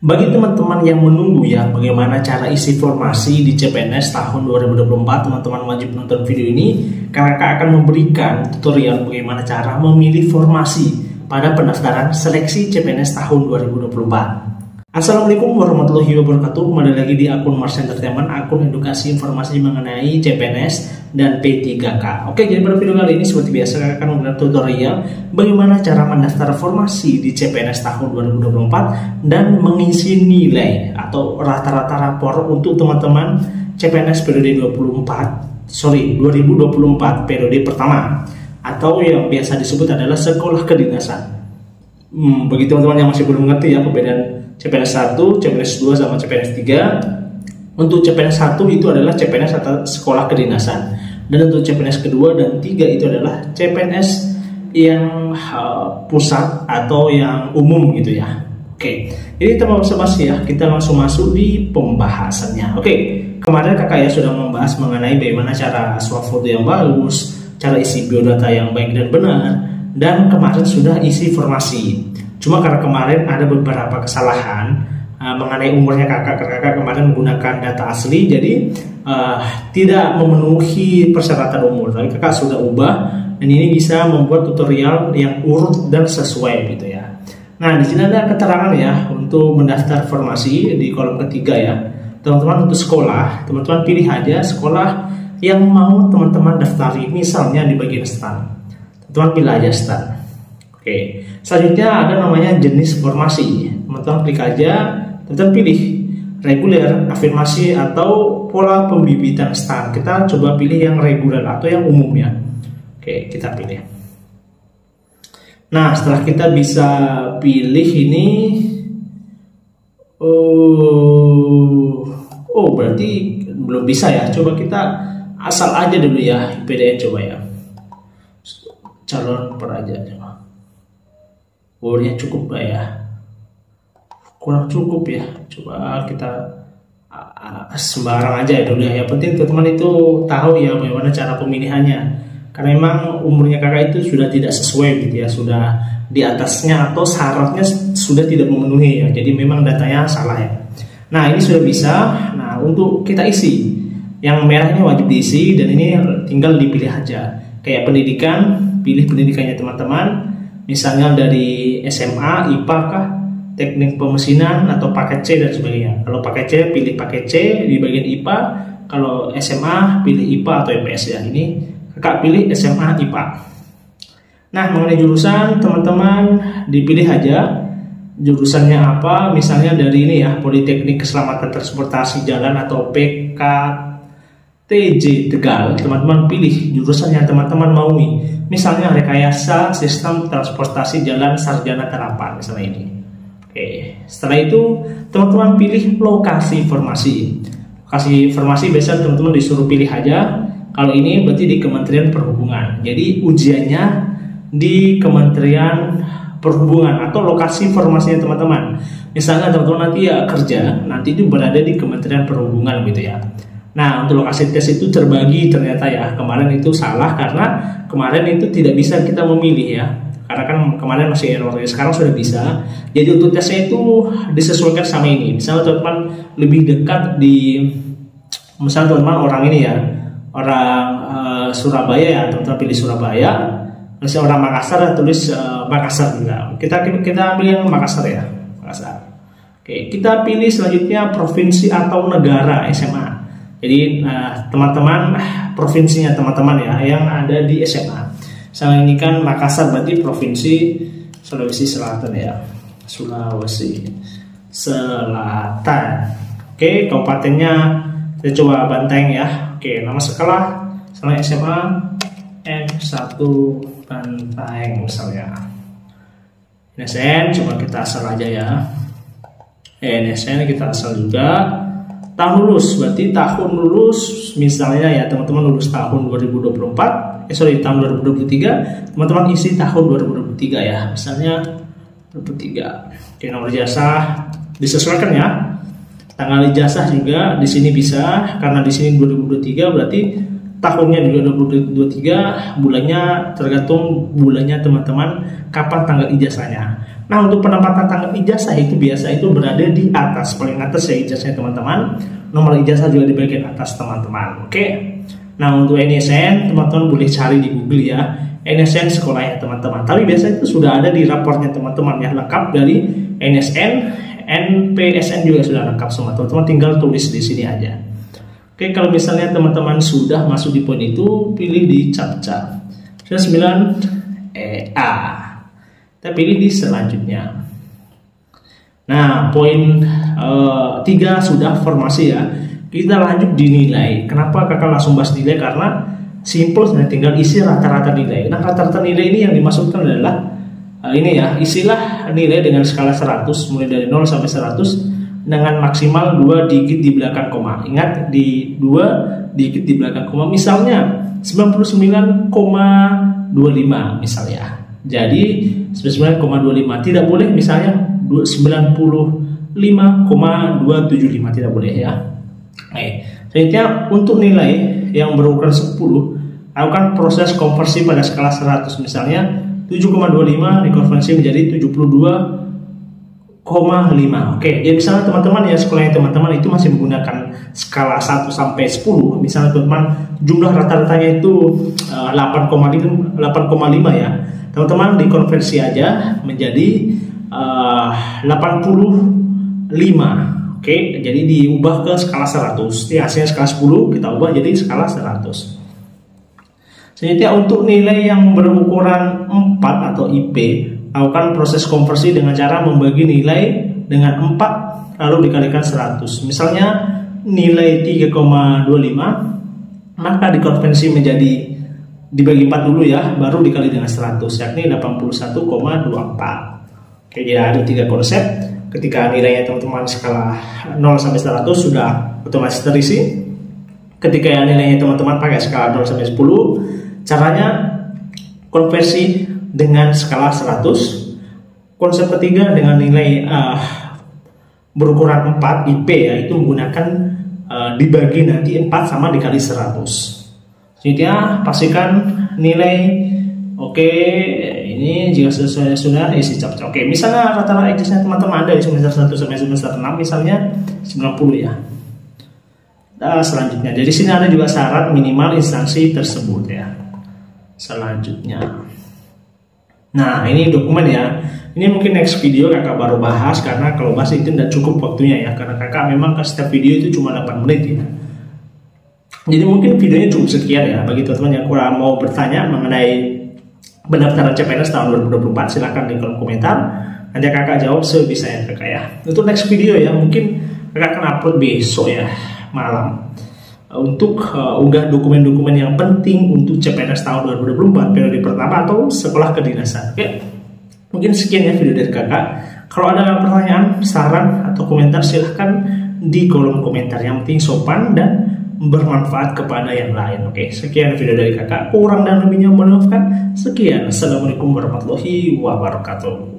Bagi teman-teman yang menunggu ya bagaimana cara isi formasi di CPNS tahun 2024, teman-teman wajib nonton video ini karena Kak akan memberikan tutorial bagaimana cara memilih formasi pada pendaftaran seleksi CPNS tahun 2024. Assalamualaikum warahmatullahi wabarakatuh. Kembali lagi di akun Mars Entertainment, akun edukasi informasi mengenai CPNS dan P3K. Oke, jadi pada video kali ini seperti biasa Kak akan memberikan tutorial bagaimana cara mendaftar formasi di CPNS tahun 2024 dan mengisi nilai atau rata-rata rapor untuk teman-teman CPNS periode 2024 periode pertama atau yang biasa disebut adalah sekolah kedinasan. Bagi teman-teman yang masih belum mengerti ya perbedaan CPNS 1, CPNS 2 sama CPNS 3. Untuk CPNS 1 itu adalah CPNS atau sekolah kedinasan, dan untuk CPNS kedua dan 3 itu adalah CPNS yang pusat atau yang umum gitu ya. Oke, jadi tanpa basa-basi ya, kita langsung masuk di pembahasannya. Oke, kemarin kakak ya sudah membahas mengenai bagaimana cara swafoto yang bagus, cara isi biodata yang baik dan benar, dan kemarin sudah isi formasi. Cuma karena kemarin ada beberapa kesalahan mengenai umurnya kakak kemarin menggunakan data asli, jadi tidak memenuhi persyaratan umur. Tapi kakak sudah ubah dan ini bisa membuat tutorial yang urut dan sesuai gitu ya. Nah, di sini ada keterangan ya untuk mendaftar formasi di kolom ketiga ya. Teman-teman untuk sekolah, teman-teman pilih aja sekolah yang mau teman-teman daftari. Misalnya di bagian STAN, teman-teman pilih aja STAN. Oke, selanjutnya ada namanya jenis formasi. Teman-teman klik aja, teman-teman pilih reguler, afirmasi, atau pola pembibitan STAN. Kita coba pilih yang reguler atau yang umum ya. Oke, kita pilih. Nah, setelah kita bisa pilih ini, berarti belum bisa ya. Coba kita asal aja dulu ya, IPDN coba ya. Calon peraja coba. Umurnya cukup gak ya? Kurang cukup ya. Coba kita sembarang aja ya dulu ya. Yang penting teman-teman itu tahu ya bagaimana cara pemilihannya. Karena memang umurnya kakak itu sudah tidak sesuai gitu ya. Sudah di atasnya atau syaratnya sudah tidak memenuhi ya. Jadi memang datanya salah ya. Nah, ini sudah bisa. Nah, untuk kita isi, yang merahnya wajib diisi dan ini tinggal dipilih aja. Kayak pendidikan, pilih pendidikannya teman-teman. Misalnya dari SMA, IPA kah, teknik pemesinan, atau paket C dan sebagainya. Kalau paket C, pilih paket C di bagian IPA. Kalau SMA, pilih IPA atau IPS ya. Ini kakak pilih SMA IPA. Nah, mengenai jurusan, teman-teman dipilih aja jurusannya apa. Misalnya dari ini ya, Politeknik Keselamatan Transportasi Jalan atau PKTJ Tegal. Teman-teman pilih jurusan yang teman-teman maui. Misalnya rekayasa sistem transportasi jalan sarjana terapan, misalnya ini. Oke, setelah itu teman-teman pilih lokasi formasi. Lokasi formasi biasa teman-teman disuruh pilih aja. Kalau ini berarti di Kementerian Perhubungan. Jadi ujiannya di Kementerian Perhubungan atau lokasi formasinya teman-teman. Misalnya teman-teman nanti ya kerja, nanti itu berada di Kementerian Perhubungan gitu ya. Nah, untuk lokasi tes itu terbagi ternyata ya. Kemarin itu salah karena kemarin itu tidak bisa kita memilih ya. Karena kan kemarin masih error ya. Sekarang sudah bisa. Jadi untuk tesnya itu disesuaikan sama ini. Misalnya teman-teman lebih dekat di, misalnya teman-teman orang ini ya, orang Surabaya ya, teman-teman pilih Surabaya. Misalnya orang Makassar, tulis Makassar juga. Kita ambil yang Makassar ya, Makassar. Oke, kita pilih selanjutnya provinsi atau negara SMA. Jadi teman-teman provinsinya teman-teman ya yang ada di SMA. Misalnya ini kan Makassar berarti provinsi Sulawesi Selatan ya. Sulawesi Selatan. Oke, kabupatennya kita coba Banteng ya. Oke, nama sekolah misalnya SMA N1 Banteng misalnya. NSN coba kita asal aja ya. NSN kita asal juga. Tahun lulus, berarti tahun lulus misalnya ya teman-teman lulus tahun 2024, tahun 2023, teman-teman isi tahun 2023 ya, misalnya 2023. Oke, nomor ijazah disesuaikan ya. Tanggal ijazah juga di sini bisa, karena di sini 2023 berarti tahunnya juga 2023, bulannya tergantung bulannya teman-teman kapan tanggal ijazahnya. Nah, untuk penempatan tanggal ijazah itu biasa itu berada di atas, paling atas ya ijazahnya teman-teman. Nomor ijazah juga di bagian atas teman-teman. Oke. Nah, untuk NISN teman-teman boleh cari di Google ya. NISN sekolahnya teman-teman. Tapi biasa itu sudah ada di raportnya teman-teman ya, lengkap dari NISN, NPSN juga sudah lengkap semua. Teman-teman tinggal tulis di sini aja. Oke, kalau misalnya teman-teman sudah masuk di poin itu, pilih di captcha. Sudah 9A. Kita pilih di selanjutnya. Nah, poin 3 sudah formasi ya. Kita lanjut di nilai. Kenapa kakak langsung bahas nilai? Karena simple, sebenarnya tinggal isi rata-rata nilai. Nah, rata-rata nilai ini yang dimaksudkan adalah ini ya, isilah nilai dengan skala 100 mulai dari 0 sampai 100 dengan maksimal 2 digit di belakang koma. Ingat, di 2 digit di belakang koma. Misalnya 99,25 misalnya. Jadi 99,25 tidak boleh, misalnya 95,275 tidak boleh ya. Selanjutnya untuk nilai yang berukuran 10, lakukan proses konversi pada skala 100. Misalnya 7,25 dikonversi menjadi 72,5. Oke, ya misalnya teman-teman ya, sekolahnya teman-teman itu masih menggunakan skala 1 sampai 10. Misalnya teman-teman jumlah rata-ratanya itu 8,5 ya. Teman-teman dikonversi aja menjadi 85. Oke, jadi diubah ke skala 100. Ini hasilnya skala 10, kita ubah jadi skala 100. Selanjutnya untuk nilai yang berukuran 4 atau IP, lakukan proses konversi dengan cara membagi nilai dengan 4 lalu dikalikan 100. Misalnya nilai 3,25, maka dikonversi menjadi dibagi 4 dulu ya, baru dikali dengan 100, yakni 81,24. Oke, jadi ada 3 konsep. Ketika nilainya teman-teman skala 0 sampai 100 sudah otomatis terisi. Ketika nilainya teman-teman pakai skala 0 sampai 10, caranya konversi dengan skala 100. Konsep ketiga dengan nilai berukuran 4 IP ya, itu menggunakan dibagi nanti 4 sama dikali 100. Selanjutnya pastikan nilai. Oke, ini jika sesuai sudah isi captcha. Oke, misalnya rata-rata ijazahnya teman-teman ada di semester 1 sampai semester 6 misalnya 90 ya. Selanjutnya, jadi sini ada juga syarat minimal instansi tersebut ya. Selanjutnya, nah ini dokumen ya. Ini mungkin next video kakak baru bahas, karena kalau bahas itu tidak cukup waktunya ya, karena kakak memang setiap video itu cuma 8 menit ya. Jadi mungkin videonya cukup sekian ya. Bagi teman-teman yang kurang mau bertanya mengenai pendaftaran CPNS tahun 2024, silahkan di kolom komentar. Nanti kakak jawab sebisanya kakak ya. Untuk next video ya, mungkin kakak akan upload besok ya malam untuk unggah dokumen-dokumen yang penting untuk CPNS tahun 2024 periode pertama atau sekolah kedinasan. Oke, mungkin sekian ya video dari kakak. Kalau ada pertanyaan, saran atau komentar, silahkan di kolom komentar. Yang penting sopan dan bermanfaat kepada yang lain. Oke, sekian video dari kakak. Kurang dan lebihnya mohon maafkan. Sekian, assalamualaikum warahmatullahi wabarakatuh.